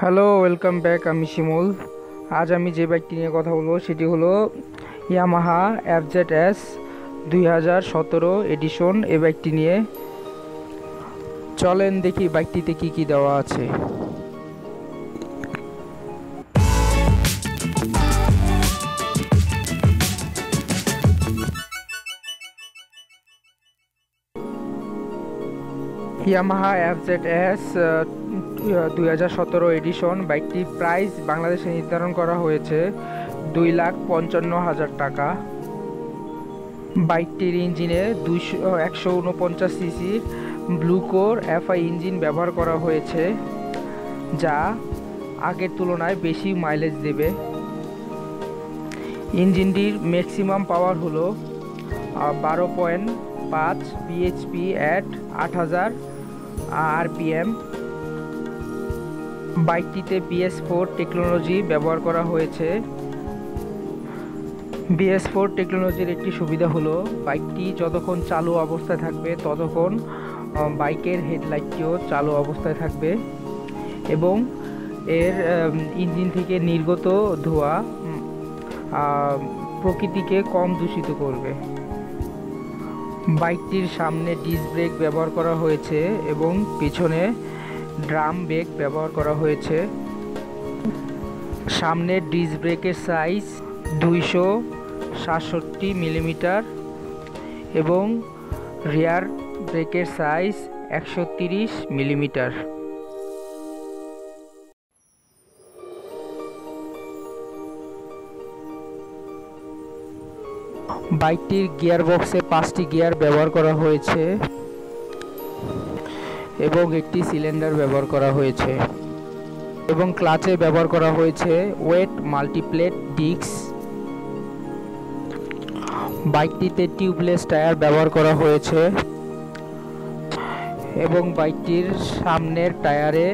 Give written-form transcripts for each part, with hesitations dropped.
Hello, welcome back. আমি শিমুল। আজ আমি যে বাইকটি নিয়ে কথা বলবো সেটি হলো ইয়ামাহা FZS 2017 এডিশন। এই বাইকটি নিয়ে চলেন দেখি বাইকটিতে কি কি দেওয়া আছে। ইয়ামাহা FZS 2017 এডিশন বাইকটির প্রাইস বাংলাদেশে নির্ধারণ করা হয়েছে 2,55,000 টাকা। বাইকটির ইঞ্জিনে 149 সিসির ব্লু কোর FI ইঞ্জিন ব্যবহার করা হয়েছে, যা আগের তুলনায় বেশি মাইলেজ দেবে। ইঞ্জিনটির ম্যাক্সিমাম পাওয়ার হলো 12.5 bhp at 8000 RPM। বাইকটিতে BS4 technology ব্যবহার করা হয়েছে। BS4 টেকনোলজির একটি সুবিধা হলো বাইকটি যতক্ষণ চালু অবস্থায় থাকবে ততক্ষণ বাইকের হেডলাইটটিও চালু অবস্থায় থাকবে এবং এর ইঞ্জিন থেকে নির্গত ধোঁয়া প্রকৃতিকে কম দূষিত করবে। বাইকটির সামনে ডিস্ক ব্রেক ব্যবহার করা হয়েছে এবং পিছনে ড্রাম ব্রেক ব্যবহার করা হয়েছে। সামনের ডিস্ক ব্রেকের সাইজ 267 মিলিমিটার এবং রিয়ার ব্রেকের সাইজ 130 মিলিমিটার। বাইকটির গিয়ার বক্সে 5টি গিয়ার ব্যবহার করা হয়েছে এবং একটি সিলিন্ডার ব্যবহার করা হয়েছে এবং ক্লাচে ব্যবহার করা হয়েছে ওয়েট মাল্টিপ্লেট ডিস্ক। বাইকটিতে টিউবলেস টায়ার ব্যবহার করা হয়েছে এবং বাইকটির সামনের টায়ারে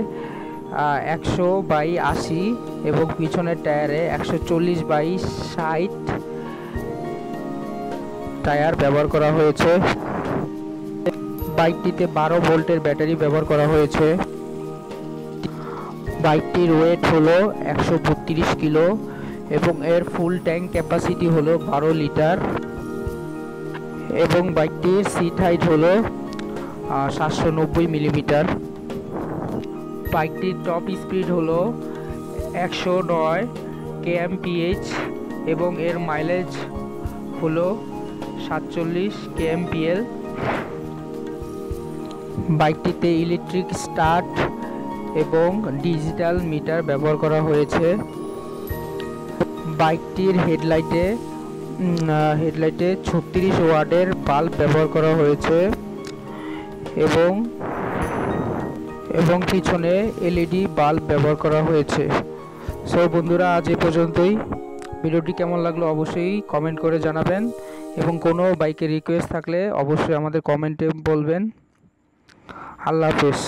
100/80 এবং পিছনের টায়ারে 140/60 টায়ার ব্যবহার করা হয়েছে। বাইকটিতে 12 ভোল্টের ব্যাটারি ব্যবহার করা হয়েছে। বাইকটির ওয়েট হলো 132 কিলো এবং এর ফুল ট্যাঙ্ক ক্যাপাসিটি হলো 12 লিটার এবং বাইকটির সিট হাইট হলো 790 মিলিমিটার। বাইকটির টপ স্পিড হলো 109 kmph এবং এর মাইলেজ হলো 47 kmpl। বাইকটিতে ইলেকট্রিক স্টার্ট এবং ডিজিটাল মিটার ব্যবহার করা হয়েছে। বাইকটির হেডলাইটে 36 ওয়াটের বাল্ব ব্যবহার করা হয়েছে এবং পিছনে LED বাল্ব ব্যবহার করা হয়েছে। সো বন্ধুরা, আজ এ পর্যন্তই। ভিডিওটি কেমন লাগলো অবশ্যই কমেন্ট করে জানাবেন এবং কোনো বাইকের রিকোয়েস্ট থাকলে অবশ্যই আমাদের কমেন্টে বলবেন। আল্লাহ হাফেজ।